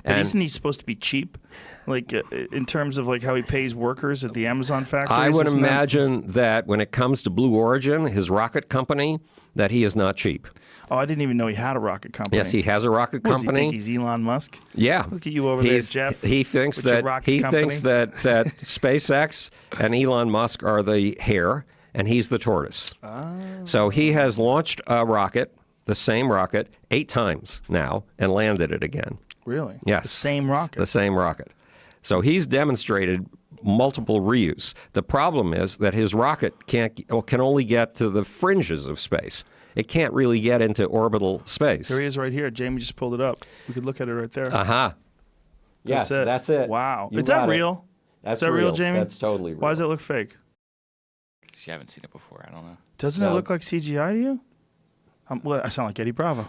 But isn't he supposed to be cheap? Like in terms of like how he pays workers at the Amazon factories? I would imagine that when it comes to Blue Origin, his rocket company, that he is not cheap. Oh, I didn't even know he had a rocket company. Yes, he has a rocket company. Does he think he's Elon Musk? Yeah. Look at you over there, Jeff. He thinks that SpaceX and Elon Musk are the hare, and he's the tortoise. Oh. So he has launched a rocket, the same rocket, 8 times now, and landed it again. Really? Yes. The same rocket? The same rocket. So he's demonstrated multiple reuse. The problem is that his rocket can only get to the fringes of space. It can't really get into orbital space. Here he is right here. Jamie just pulled it up. We could look at it right there. Uh-huh. Yes, that's it. Wow. Is that real? Is that real, Jamie? That's totally real. Why does it look fake? You haven't seen it before. I don't know. Doesn't it look like CGI to you? Well, I sound like Eddie Bravo.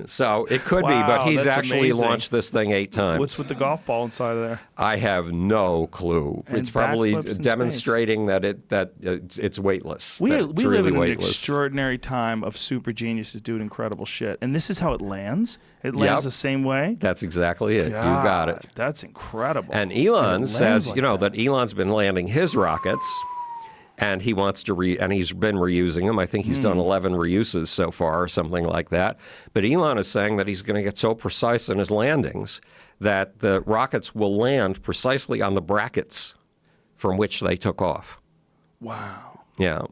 So it could be, but he's actually amazing. Launched this thing 8 times. What's with the golf ball inside of there? I have no clue. And it's probably demonstrating space. that it's weightless. We really live in weightless. an extraordinary time of super geniuses doing incredible shit. And this is how it lands? It lands the same way? That's exactly it. God, you got it. That's incredible. And Elon says, like that Elon's been landing his rockets. And he wants to and he's been reusing them. I think he's done 11 reuses so far, or something like that. But Elon is saying that he's going to get so precise in his landings that the rockets will land precisely on the brackets from which they took off. Wow. Yeah.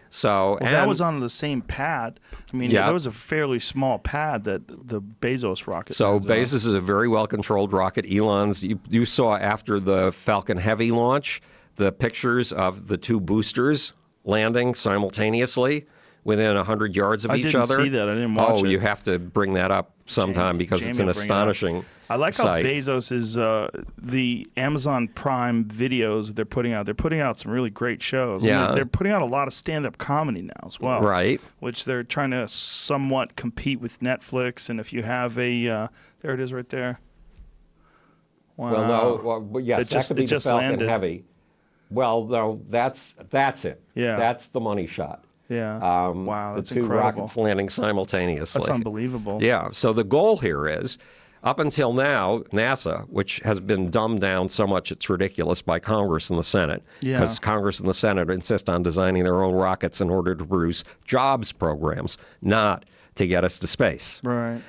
So that was on the same pad. I mean, that was a fairly small pad that the Bezos rocket. So Bezos is a very well-controlled rocket. Elon's, you saw after the Falcon Heavy launch, the pictures of the 2 boosters landing simultaneously within 100 yards of each other. I didn't see that. I didn't watch it. Oh, you have to bring that up sometime because it's an astonishing I like how sight. Bezos is the Amazon Prime videos they're putting out. They're putting out some really great shows. Yeah. They're putting out a lot of stand-up comedy now as well. Right. Which they're trying to somewhat compete with Netflix. And if you have a, there it is right there. Wow. Well, no, yes, that could be the Falcon Heavy. Well, no, that's it. Yeah. That's the money shot. Yeah. Wow, that's the 2 incredible. rockets landing simultaneously. That's unbelievable. Yeah. So the goal here is, up until now, NASA, which has been dumbed down so much it's ridiculous by Congress and the Senate, because Congress and the Senate insist on designing their own rockets in order to produce jobs programs, not to get us to space. Right.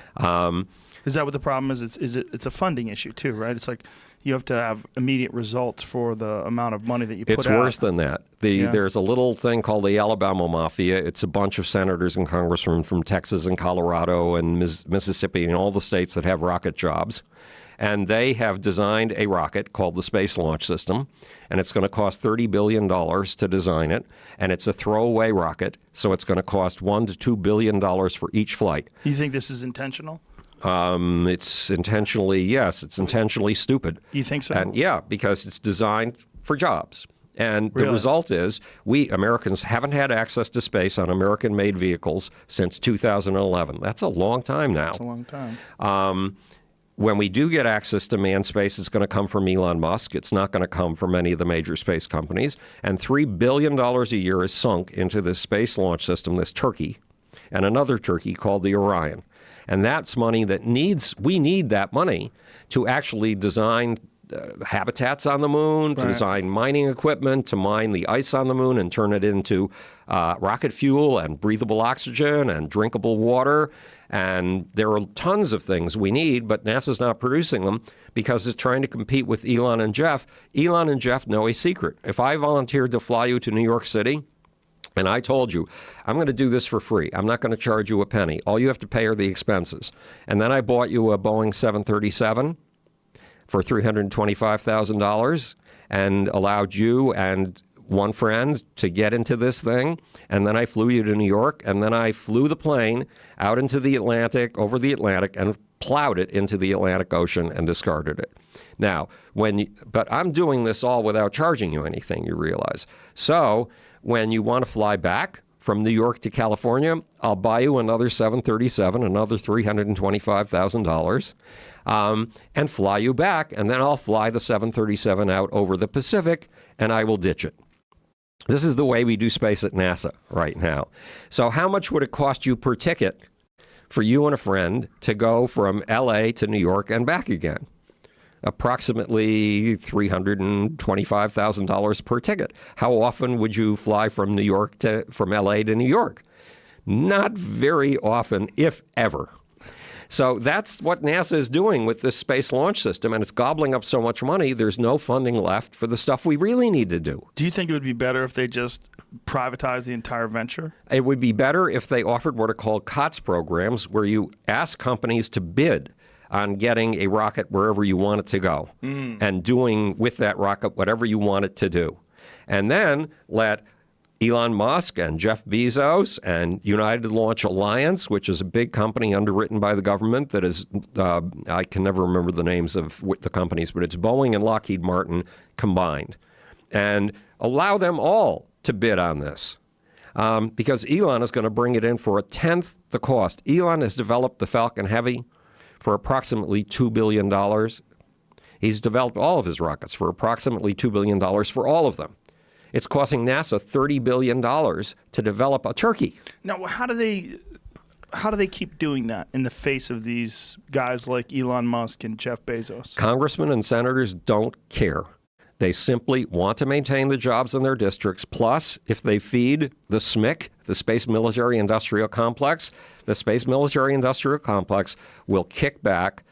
Is that what the problem is? It's a funding issue too, right? It's like you have to have immediate results for the amount of money that you put out. It's worse than that. There's a little thing called the Alabama Mafia. It's a bunch of senators and congressmen from Texas and Colorado and Mississippi and all the states that have rocket jobs. And they have designed a rocket called the Space Launch System, and it's going to cost $30 billion to design it, and it's a throwaway rocket, so it's going to cost $1 to $2 billion for each flight. You think this is intentional? It's intentionally stupid. You think so? And yeah, because it's designed for jobs. And the result is we Americans haven't had access to space on American-made vehicles since 2011. That's a long time now. That's a long time. When we do get access to manned space, it's going to come from Elon Musk. It's not going to come from any of the major space companies. And $3 billion a year is sunk into this space launch system, this turkey, and another turkey called the Orion. And that's money that we need that money to actually design habitats on the moon, to design mining equipment, to mine the ice on the moon and turn it into rocket fuel and breathable oxygen and drinkable water. And there are tons of things we need, but NASA's not producing them because it's trying to compete with Elon and Jeff. Elon and Jeff know a secret. If I volunteered to fly you to New York City, and I told you, I'm going to do this for free. I'm not going to charge you a penny. All you have to pay are the expenses. And then I bought you a Boeing 737 for $325,000 and allowed you and one friend to get into this thing. And then I flew you to New York. And then I flew the plane out into the Atlantic, over the Atlantic, and plowed it into the Atlantic Ocean and discarded it. Now, but I'm doing this all without charging you anything, you realize. So when you want to fly back from New York to California, I'll buy you another 737, another $325,000, and fly you back. And then I'll fly the 737 out over the Pacific, and I will ditch it. This is the way we do space at NASA right now. So how much would it cost you per ticket for you and a friend to go from L.A. to New York and back again. Approximately $325,000 per ticket. How often would you fly from from L.A. to New York? Not very often, if ever. So that's what NASA is doing with this space launch system, and it's gobbling up so much money, there's no funding left for the stuff we really need to do. Do you think it would be better if they just privatized the entire venture? It would be better if they offered what are called COTS programs, where you ask companies to bid on getting a rocket wherever you want it to go and doing with that rocket whatever you want it to do. And then let Elon Musk and Jeff Bezos and United Launch Alliance, which is a big company underwritten by the government that is, I can never remember the names of the companies, but it's Boeing and Lockheed Martin combined, and allow them all to bid on this. Because Elon is going to bring it in for a tenth the cost. Elon has developed the Falcon Heavy for approximately $2 billion. He's developed all of his rockets for approximately $2 billion for all of them. It's costing NASA $30 billion to develop a turkey. Now, how do they keep doing that in the face of these guys like Elon Musk and Jeff Bezos? Congressmen and senators don't care. They simply want to maintain the jobs in their districts. Plus, if they feed the SMIC, the Space Military Industrial Complex, the Space Military Industrial Complex will kick back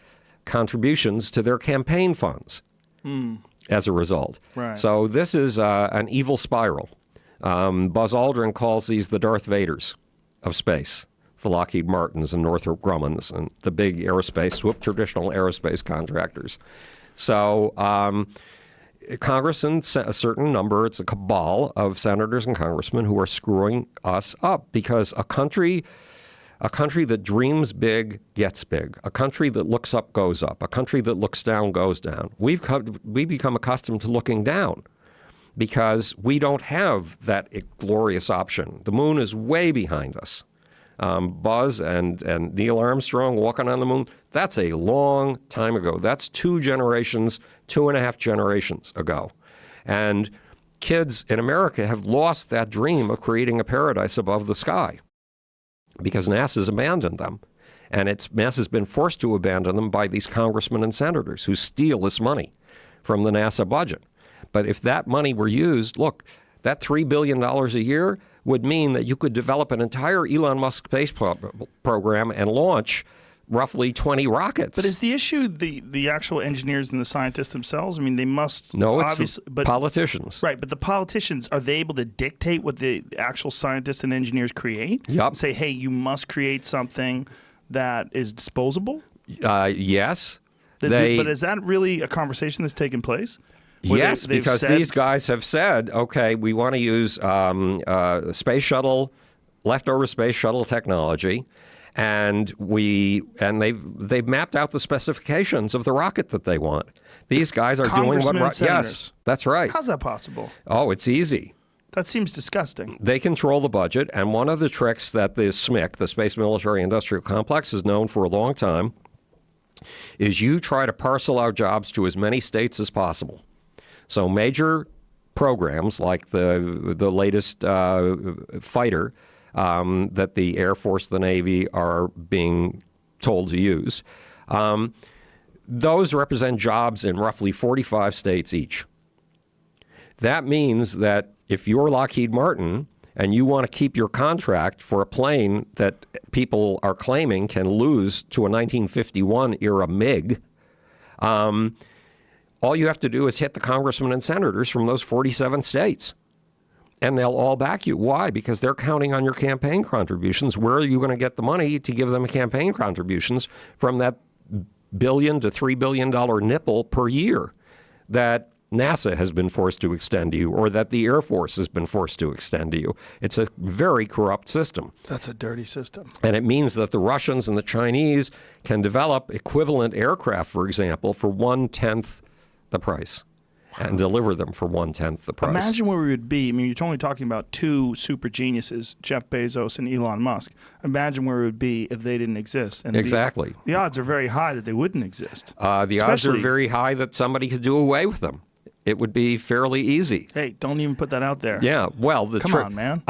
contributions to their campaign funds. As a result. Right. So this is an evil spiral. Buzz Aldrin calls these the Darth Vaders of space, the Lockheed Martins and Northrop Grummans and the big traditional aerospace contractors. So Congress and a certain number, it's a cabal of senators and congressmen who are screwing us up because a country that dreams big gets big. A country that looks up goes up. A country that looks down goes down. We become accustomed to looking down because we don't have that glorious option. The moon is way behind us. Buzz and Neil Armstrong walking on the moon, that's a long time ago. That's 2.5 generations ago. And kids in America have lost that dream of creating a paradise above the sky, because NASA's abandoned them. And NASA's been forced to abandon them by these congressmen and senators who steal this money from the NASA budget. But if that money were used, look, that $3 billion a year would mean that you could develop an entire Elon Musk space program and launch roughly 20 rockets. But is the issue the actual engineers and the scientists themselves? I mean, they must... No, it's politicians. Right, but the politicians, are they able to dictate what the actual scientists and engineers create? Yep. Say, hey, you must create something that is disposable? Yes. But is that really a conversation that's taking place? Yes, because these guys have said, okay, we want to use leftover space shuttle technology. And they've mapped out the specifications of the rocket that they want. These guys are doing what? Yes, that's right. How's that possible? Oh, it's easy. That seems disgusting. They control the budget, and one of the tricks that the SMIC, the Space Military Industrial Complex, has known for a long time is you try to parcel out jobs to as many states as possible. So major programs like the latest fighter that the Air Force, the Navy are being told to use. Those represent jobs in roughly 45 states each. That means that if you're Lockheed Martin and you want to keep your contract for a plane that people are claiming can lose to a 1951 era MiG, all you have to do is hit the congressmen and senators from those 47 states. And they'll all back you. Why? Because they're counting on your campaign contributions. Where are you going to get the money to give them campaign contributions from that $1 billion to $3 billion nipple per year that NASA has been forced to extend to you, or that the Air Force has been forced to extend to you? It's a very corrupt system. That's a dirty system. And it means that the Russians and the Chinese can develop equivalent aircraft, for example, for 1/10 the price. And deliver them for 1/10 the price. Imagine where we would be. I mean, you're only talking about two super geniuses, Jeff Bezos and Elon Musk. Imagine where it would be if they didn't exist. And exactly. The odds are very high that they wouldn't exist. The odds are very high that somebody could do away with them. It would be fairly easy. Hey, don't even put that out there. Yeah, well, Come on, man.